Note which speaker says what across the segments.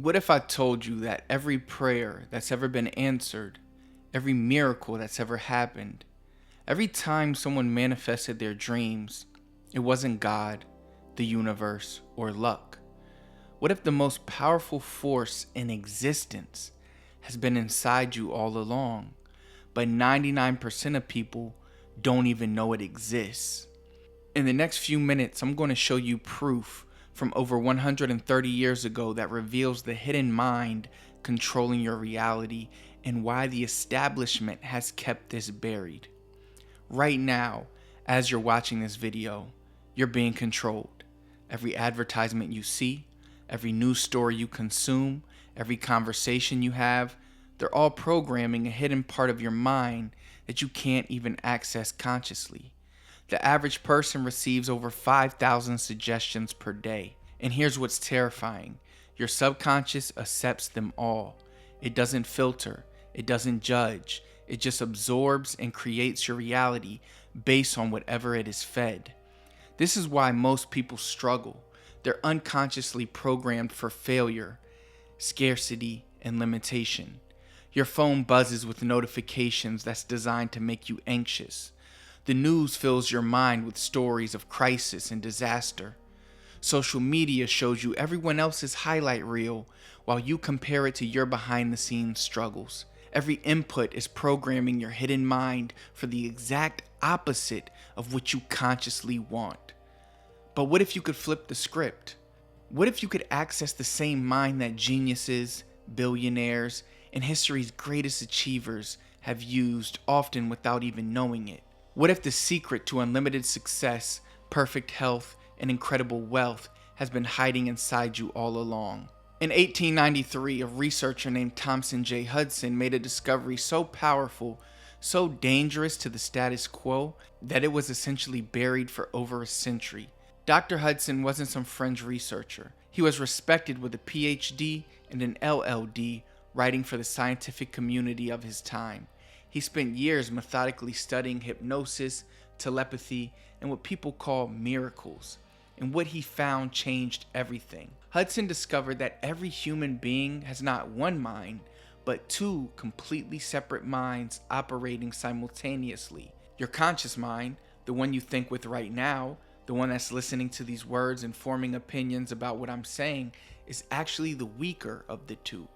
Speaker 1: What if I told you that every prayer that's ever been answered, every miracle that's ever happened, every time someone manifested their dreams, it wasn't God, the universe, or luck? What if the most powerful force in existence has been inside you all along, but 99% of people don't even know it exists? In the next few minutes, I'm going to show you proof from over 130 years ago that reveals the hidden mind controlling your reality and why the establishment has kept this buried. Right now, as you're watching this video, you're being controlled. Every advertisement you see, every news story you consume, every conversation you have, they're all programming a hidden part of your mind that you can't even access consciously. The average person receives over 5,000 suggestions per day. And here's what's terrifying. Your subconscious accepts them all. It doesn't filter. It doesn't judge. It just absorbs and creates your reality based on whatever it is fed. This is why most people struggle. They're unconsciously programmed for failure, scarcity, and limitation. Your phone buzzes with notifications that's designed to make you anxious. The news fills your mind with stories of crisis and disaster. Social media shows you everyone else's highlight reel while you compare it to your behind-the-scenes struggles. Every input is programming your hidden mind for the exact opposite of what you consciously want. But what if you could flip the script? What if you could access the same mind that geniuses, billionaires, and history's greatest achievers have used, often without even knowing it? What if the secret to unlimited success, perfect health, and incredible wealth has been hiding inside you all along? In 1893, a researcher named Thomson J. Hudson made a discovery so powerful, so dangerous to the status quo, that it was essentially buried for over a century. Dr. Hudson wasn't some fringe researcher. He was respected with a PhD and an LLD, writing for the scientific community of his time. He spent years methodically studying hypnosis, telepathy, and what people call miracles. And what he found changed everything. Hudson discovered that every human being has not one mind, but two completely separate minds operating simultaneously. Your conscious mind, the one you think with right now, the one that's listening to these words and forming opinions about what I'm saying, is actually the weaker of the two.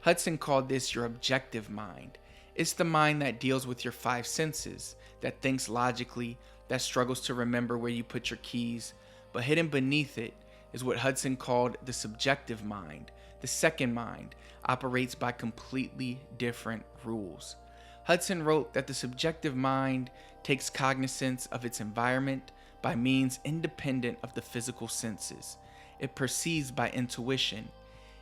Speaker 1: Hudson called this your objective mind. It's the mind that deals with your five senses, that thinks logically, that struggles to remember where you put your keys. But hidden beneath it is what Hudson called the subjective mind. The second mind operates by completely different rules. Hudson wrote that the subjective mind takes cognizance of its environment by means independent of the physical senses. It perceives by intuition.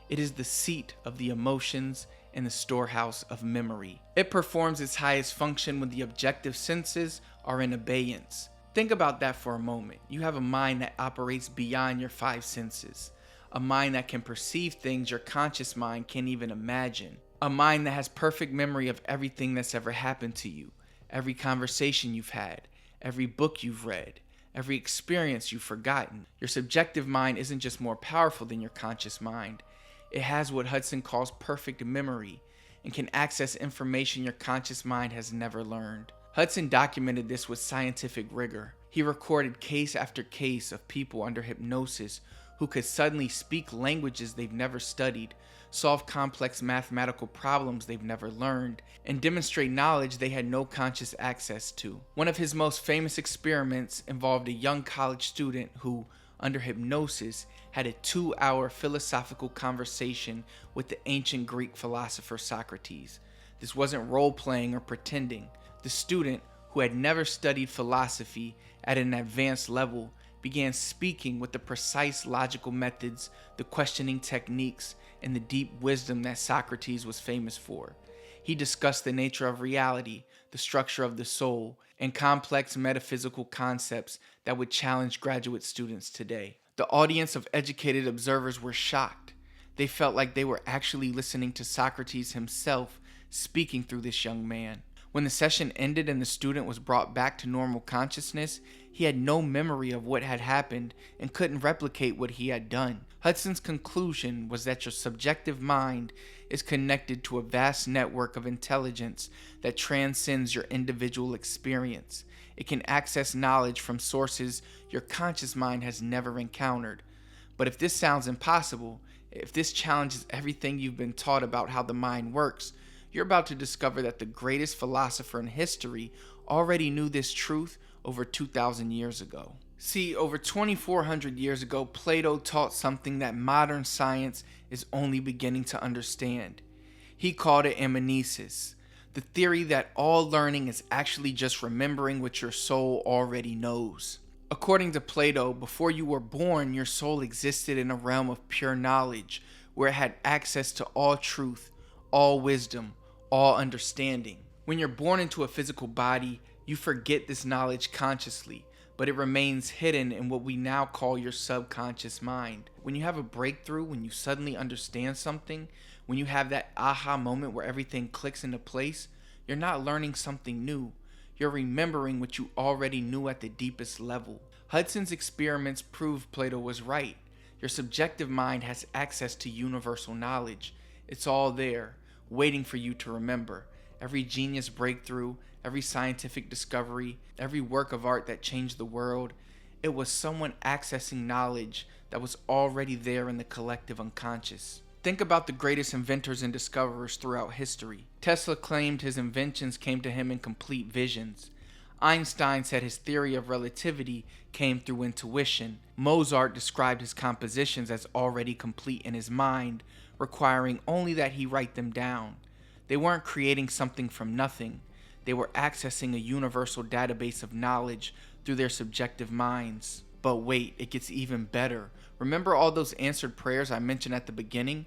Speaker 1: It is the seat of the emotions and the storehouse of memory. It performs its highest function when the objective senses are in abeyance. Think about that for a moment. You have a mind that operates beyond your five senses. A mind that can perceive things your conscious mind can't even imagine. A mind that has perfect memory of everything that's ever happened to you. Every conversation you've had. Every book you've read. Every experience you've forgotten. Your subjective mind isn't just more powerful than your conscious mind. It has what Hudson calls perfect memory and can access information your conscious mind has never learned. Hudson documented this with scientific rigor. He recorded case after case of people under hypnosis who could suddenly speak languages they've never studied, solve complex mathematical problems they've never learned, and demonstrate knowledge they had no conscious access to. One of his most famous experiments involved a young college student who, under hypnosis, had a 2-hour philosophical conversation with the ancient Greek philosopher Socrates. This wasn't role-playing or pretending. The student, who had never studied philosophy at an advanced level, began speaking with the precise logical methods, the questioning techniques, and the deep wisdom that Socrates was famous for. He discussed the nature of reality, the structure of the soul, and complex metaphysical concepts that would challenge graduate students today. The audience of educated observers were shocked. They felt like they were actually listening to Socrates himself speaking through this young man. When the session ended and the student was brought back to normal consciousness, He had no memory of what had happened and couldn't replicate what he had done. Hudson's conclusion was that your subjective mind is connected to a vast network of intelligence that transcends your individual experience. It can access knowledge from sources your conscious mind has never encountered. But if this sounds impossible, if this challenges everything you've been taught about how the mind works, you're about to discover that the greatest philosopher in history already knew this truth over 2,000 years ago. See, over 2,400 years ago, Plato taught something that modern science is only beginning to understand. He called it amnesis, the theory that all learning is actually just remembering what your soul already knows. According to Plato, before you were born, your soul existed in a realm of pure knowledge, where it had access to all truth, all wisdom, all understanding. When you're born into a physical body, you forget this knowledge consciously, but it remains hidden in what we now call your subconscious mind. When you have a breakthrough, when you suddenly understand something, when you have that aha moment where everything clicks into place, you're not learning something new. You're remembering what you already knew at the deepest level. Hudson's experiments proved Plato was right. Your subjective mind has access to universal knowledge. It's all there, waiting for you to remember. Every genius breakthrough, every scientific discovery, every work of art that changed the world, it was someone accessing knowledge that was already there in the collective unconscious. Think about the greatest inventors and discoverers throughout history. Tesla claimed his inventions came to him in complete visions. Einstein said his theory of relativity came through intuition. Mozart described his compositions as already complete in his mind, requiring only that he write them down. They weren't creating something from nothing. They were accessing a universal database of knowledge through their subjective minds. But wait, it gets even better. Remember all those answered prayers I mentioned at the beginning?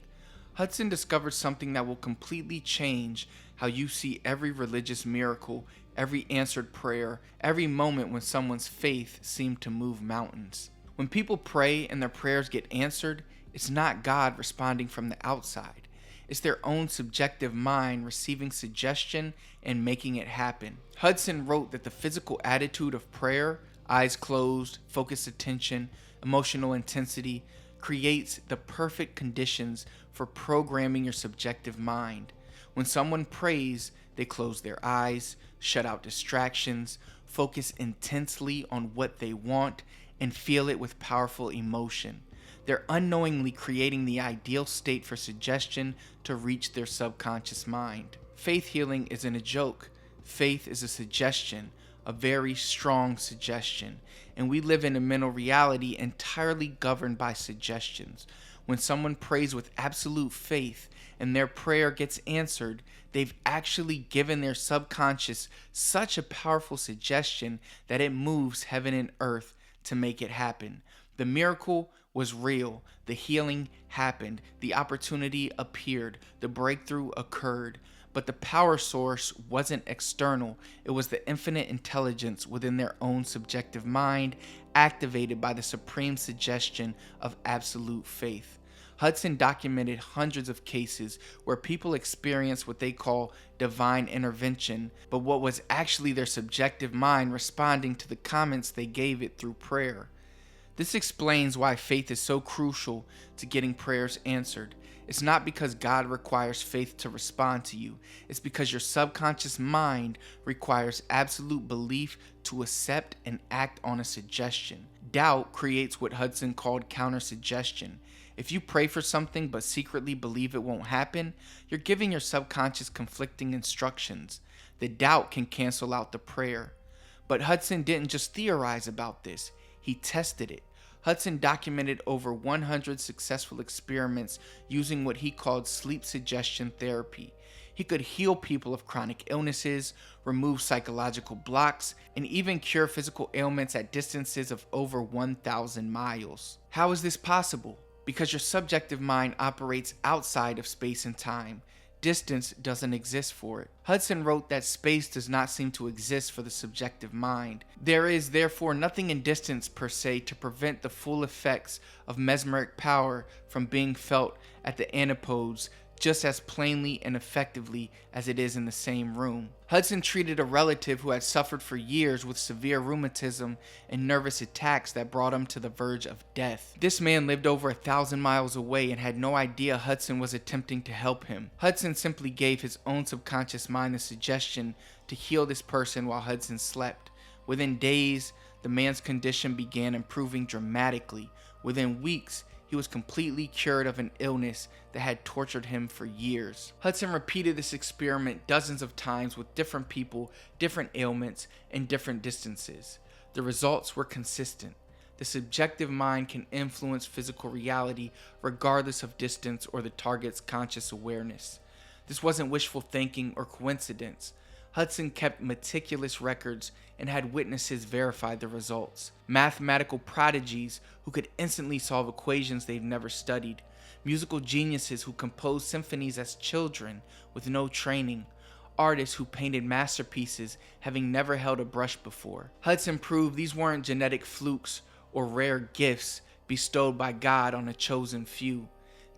Speaker 1: Hudson discovered something that will completely change how you see every religious miracle, every answered prayer, every moment when someone's faith seemed to move mountains. When people pray and their prayers get answered, it's not God responding from the outside. It's their own subjective mind receiving suggestion and making it happen. Hudson wrote that the physical attitude of prayer, eyes closed, focused attention, emotional intensity, creates the perfect conditions for programming your subjective mind. When someone prays, they close their eyes, shut out distractions, focus intensely on what they want, and feel it with powerful emotion. They're unknowingly creating the ideal state for suggestion to reach their subconscious mind. Faith healing isn't a joke. Faith is a suggestion, a very strong suggestion, and we live in a mental reality entirely governed by suggestions. When someone prays with absolute faith and their prayer gets answered, they've actually given their subconscious such a powerful suggestion that it moves heaven and earth to make it happen. The miracle was real. The healing happened. The opportunity appeared. The breakthrough occurred. But the power source wasn't external. It was the infinite intelligence within their own subjective mind, activated by the supreme suggestion of absolute faith. Hudson documented hundreds of cases where people experienced what they call divine intervention, but what was actually their subjective mind responding to the comments they gave it through prayer. This explains why faith is so crucial to getting prayers answered. It's not because God requires faith to respond to you. It's because your subconscious mind requires absolute belief to accept and act on a suggestion. Doubt creates what Hudson called countersuggestion. If you pray for something but secretly believe it won't happen, you're giving your subconscious conflicting instructions. The doubt can cancel out the prayer. But Hudson didn't just theorize about this, he tested it. Hudson documented over 100 successful experiments using what he called sleep suggestion therapy. He could heal people of chronic illnesses, remove psychological blocks, and even cure physical ailments at distances of over 1,000 miles. How is this possible? Because your subjective mind operates outside of space and time. Distance doesn't exist for it. Hudson wrote that space does not seem to exist for the subjective mind. There is therefore nothing in distance per se to prevent the full effects of mesmeric power from being felt at the antipodes just as plainly and effectively as it is in the same room. Hudson treated a relative who had suffered for years with severe rheumatism and nervous attacks that brought him to the verge of death. This man lived over 1,000 miles away and had no idea Hudson was attempting to help him. Hudson simply gave his own subconscious mind the suggestion to heal this person while Hudson slept. Within days, the man's condition began improving dramatically. Within weeks, he was completely cured of an illness that had tortured him for years. Hudson repeated this experiment dozens of times with different people, different ailments, and different distances. The results were consistent. The subjective mind can influence physical reality regardless of distance or the target's conscious awareness. This wasn't wishful thinking or coincidence. Hudson kept meticulous records and had witnesses verify the results. Mathematical prodigies who could instantly solve equations they've never studied. Musical geniuses who composed symphonies as children with no training. Artists who painted masterpieces having never held a brush before. Hudson proved these weren't genetic flukes or rare gifts bestowed by God on a chosen few.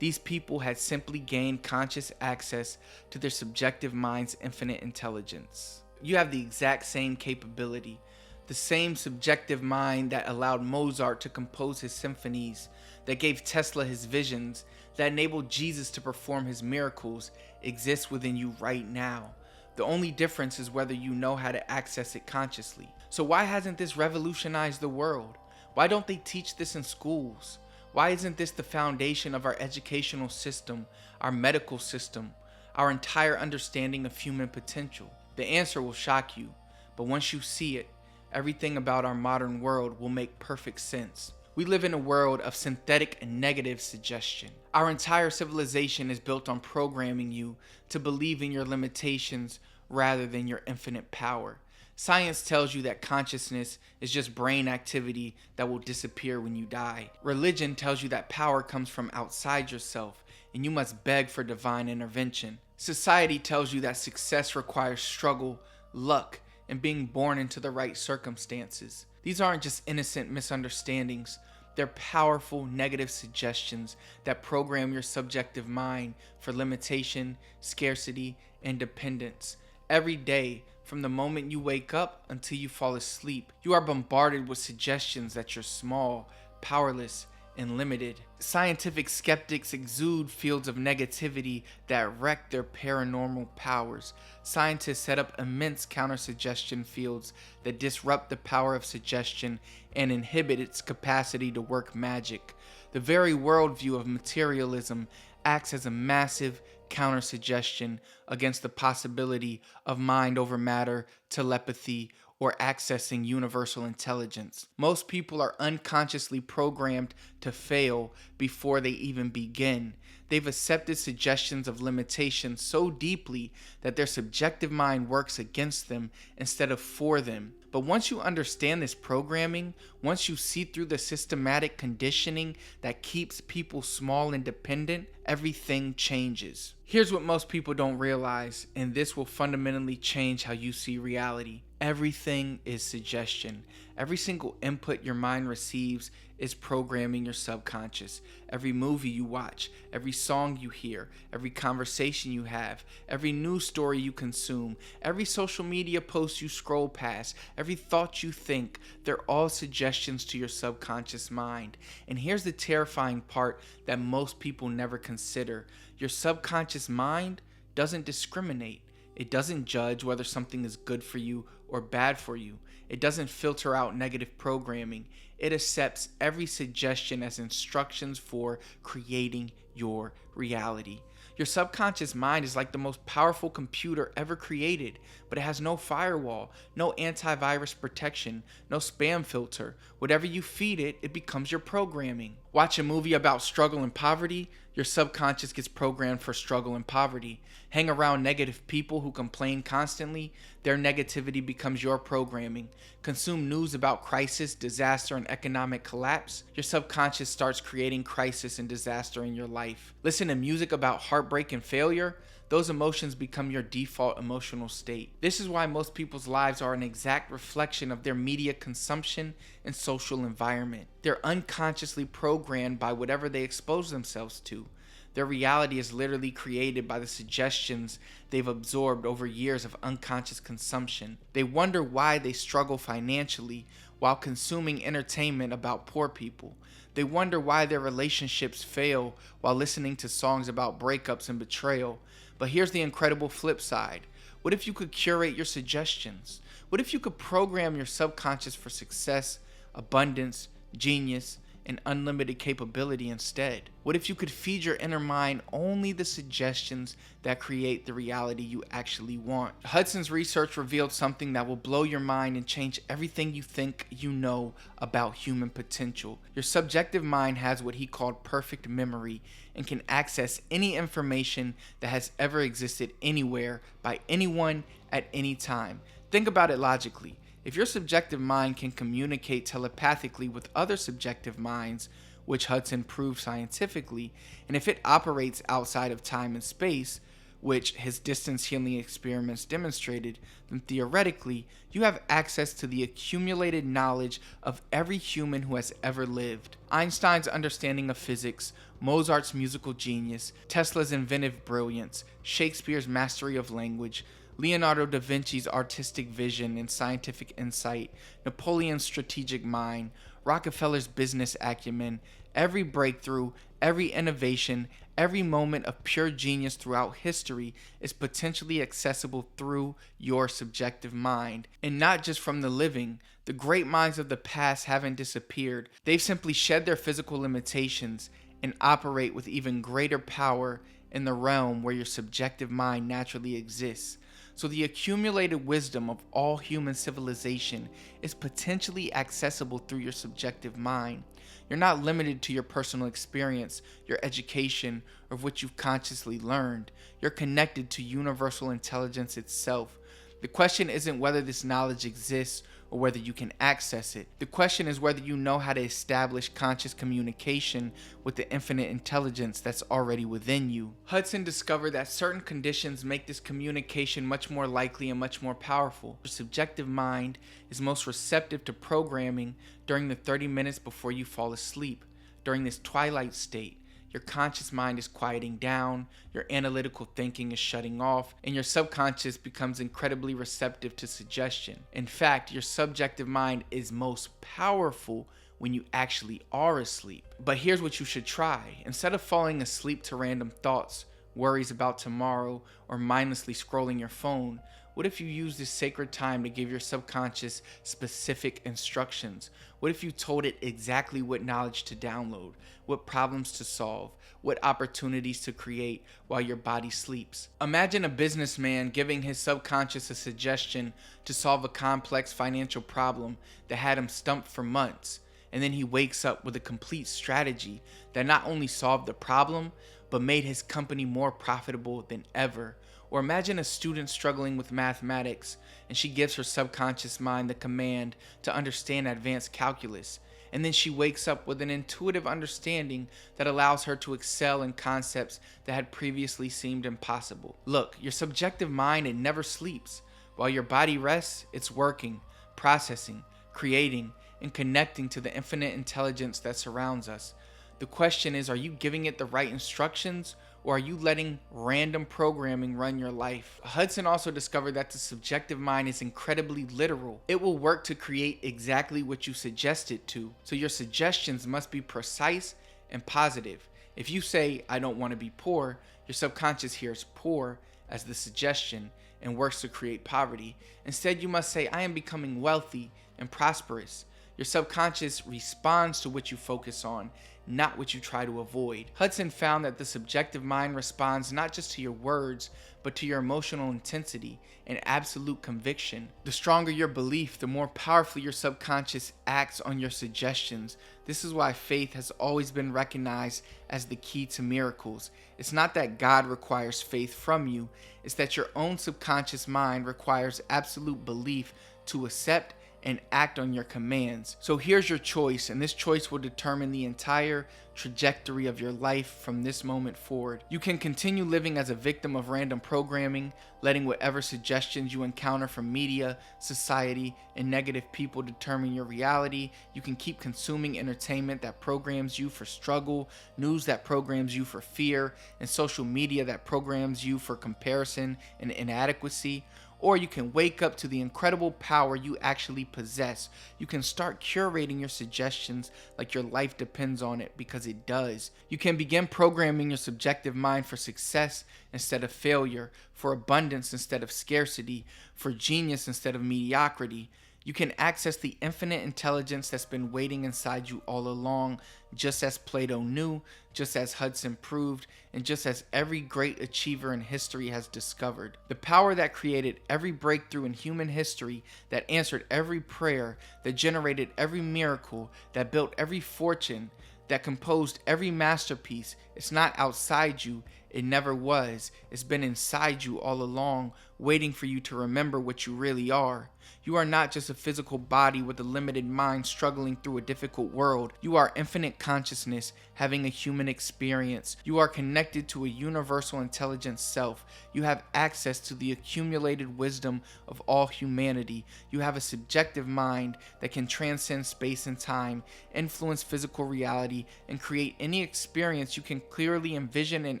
Speaker 1: These people had simply gained conscious access to their subjective mind's infinite intelligence. You have the exact same capability, the same subjective mind that allowed Mozart to compose his symphonies, that gave Tesla his visions, that enabled Jesus to perform his miracles, exists within you right now. The only difference is whether you know how to access it consciously. So why hasn't this revolutionized the world? Why don't they teach this in schools? Why isn't this the foundation of our educational system, our medical system, our entire understanding of human potential? The answer will shock you, but once you see it, everything about our modern world will make perfect sense. We live in a world of synthetic and negative suggestion. Our entire civilization is built on programming you to believe in your limitations rather than your infinite power. Science tells you that consciousness is just brain activity that will disappear when you die. Religion tells you that power comes from outside yourself and you must beg for divine intervention. Society tells you that success requires struggle, luck, and being born into the right circumstances. These aren't just innocent misunderstandings. They're powerful negative suggestions that program your subjective mind for limitation, scarcity, and dependence. Every day, from the moment you wake up until you fall asleep, you are bombarded with suggestions that you're small, powerless, and limited. Scientific skeptics exude fields of negativity that wreck their paranormal powers. Scientists set up immense counter-suggestion fields that disrupt the power of suggestion and inhibit its capacity to work magic. The very worldview of materialism acts as a massive counter-suggestion against the possibility of mind over matter, telepathy, or accessing universal intelligence. Most people are unconsciously programmed to fail before they even begin. They've accepted suggestions of limitation so deeply that their subjective mind works against them instead of for them. But once you understand this programming, once you see through the systematic conditioning that keeps people small and dependent, everything changes. Here's what most people don't realize, and this will fundamentally change how you see reality. Everything is suggestion. Every single input your mind receives is programming your subconscious. Every movie you watch, every song you hear, every conversation you have, every news story you consume, every social media post you scroll past, every thought you think, they're all suggestions to your subconscious mind. And here's the terrifying part that most people never consider. Your subconscious mind doesn't discriminate. It doesn't judge whether something is good for you or bad for you. It doesn't filter out negative programming. It accepts every suggestion as instructions for creating your reality. Your subconscious mind is like the most powerful computer ever created, but it has no firewall, no antivirus protection, no spam filter. Whatever you feed it, it becomes your programming. Watch a movie about struggle and poverty, your subconscious gets programmed for struggle and poverty. Hang around negative people who complain constantly, their negativity becomes your programming. Consume news about crisis, disaster, and economic collapse, your subconscious starts creating crisis and disaster in your life. Listen to music about heartbreak and failure, those emotions become your default emotional state. This is why most people's lives are an exact reflection of their media consumption and social environment. They're unconsciously programmed by whatever they expose themselves to. Their reality is literally created by the suggestions they've absorbed over years of unconscious consumption. They wonder why they struggle financially while consuming entertainment about poor people. They wonder why their relationships fail while listening to songs about breakups and betrayal. But here's the incredible flip side. What if you could curate your suggestions? What if you could program your subconscious for success, abundance, genius, and unlimited capability instead? What if you could feed your inner mind only the suggestions that create the reality you actually want? Hudson's research revealed something that will blow your mind and change everything you think you know about human potential. Your subjective mind has what he called perfect memory and can access any information that has ever existed anywhere by anyone at any time. Think about it logically. If your subjective mind can communicate telepathically with other subjective minds, which Hudson proved scientifically, and if it operates outside of time and space, which his distance healing experiments demonstrated, then theoretically, you have access to the accumulated knowledge of every human who has ever lived. Einstein's understanding of physics, Mozart's musical genius, Tesla's inventive brilliance, Shakespeare's mastery of language, Leonardo da Vinci's artistic vision and scientific insight, Napoleon's strategic mind, Rockefeller's business acumen, every breakthrough, every innovation, every moment of pure genius throughout history is potentially accessible through your subjective mind. And not just from the living. The great minds of the past haven't disappeared. They've simply shed their physical limitations and operate with even greater power in the realm where your subjective mind naturally exists. So the accumulated wisdom of all human civilization is potentially accessible through your subjective mind. You're not limited to your personal experience, your education, or what you've consciously learned. You're connected to universal intelligence itself. The question isn't whether this knowledge exists or whether you can access it. The question is whether you know how to establish conscious communication with the infinite intelligence that's already within you. Hudson discovered that certain conditions make this communication much more likely and much more powerful. Your subjective mind is most receptive to programming during the 30 minutes before you fall asleep. During this twilight state, your conscious mind is quieting down, your analytical thinking is shutting off, and your subconscious becomes incredibly receptive to suggestion. In fact, your subjective mind is most powerful when you actually are asleep. But here's what you should try. Instead of falling asleep to random thoughts, worries about tomorrow, or mindlessly scrolling your phone, what if you use this sacred time to give your subconscious specific instructions? What if you told it exactly what knowledge to download, what problems to solve, what opportunities to create while your body sleeps? Imagine a businessman giving his subconscious a suggestion to solve a complex financial problem that had him stumped for months, and then he wakes up with a complete strategy that not only solved the problem, but made his company more profitable than ever. Or imagine a student struggling with mathematics, and she gives her subconscious mind the command to understand advanced calculus, and then she wakes up with an intuitive understanding that allows her to excel in concepts that had previously seemed impossible. Look, your subjective mind, it never sleeps. While your body rests, it's working, processing, creating, and connecting to the infinite intelligence that surrounds us. The question is, are you giving it the right instructions, or are you letting random programming run your life? Hudson also discovered that the subjective mind is incredibly literal. It will work to create exactly what you suggest it to. So your suggestions must be precise and positive. If you say, I don't want to be poor, your subconscious hears poor as the suggestion and works to create poverty. Instead, you must say, I am becoming wealthy and prosperous. Your subconscious responds to what you focus on, not what you try to avoid. Hudson found that the subjective mind responds not just to your words, but to your emotional intensity and absolute conviction. The stronger your belief, the more powerfully your subconscious acts on your suggestions. This is why faith has always been recognized as the key to miracles. It's not that God requires faith from you, it's that your own subconscious mind requires absolute belief to accept and act on your commands. So here's your choice, and this choice will determine the entire trajectory of your life from this moment forward. You can continue living as a victim of random programming, letting whatever suggestions you encounter from media, society, and negative people determine your reality. You can keep consuming entertainment that programs you for struggle, news that programs you for fear, and social media that programs you for comparison and inadequacy. Or you can wake up to the incredible power you actually possess. You can start curating your suggestions like your life depends on it, because it does. You can begin programming your subjective mind for success instead of failure, for abundance instead of scarcity, for genius instead of mediocrity. You can access the infinite intelligence that's been waiting inside you all along, just as Plato knew, just as Hudson proved, and just as every great achiever in history has discovered. The power that created every breakthrough in human history, that answered every prayer, that generated every miracle, that built every fortune, that composed every masterpiece, it's not outside you. It never was. It's been inside you all along, waiting for you to remember what you really are. You are not just a physical body with a limited mind struggling through a difficult world. You are infinite consciousness having a human experience. You are connected to a universal intelligent self. You have access to the accumulated wisdom of all humanity. You have a subjective mind that can transcend space and time, influence physical reality, and create any experience you can clearly envision and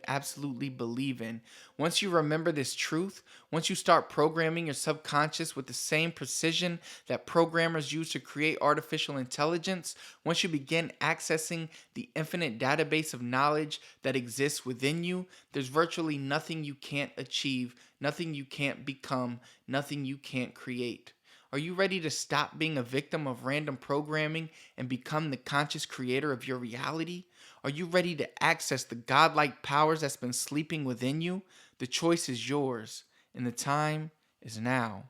Speaker 1: absolutely believe in. Once you remember this truth, once you start programming your subconscious with the same precision that programmers use to create artificial intelligence, once you begin accessing the infinite database of knowledge that exists within you, there's virtually nothing you can't achieve, nothing you can't become, nothing you can't create. Are you ready to stop being a victim of random programming and become the conscious creator of your reality? Are you ready to access the godlike powers that's been sleeping within you? The choice is yours, and the time is now.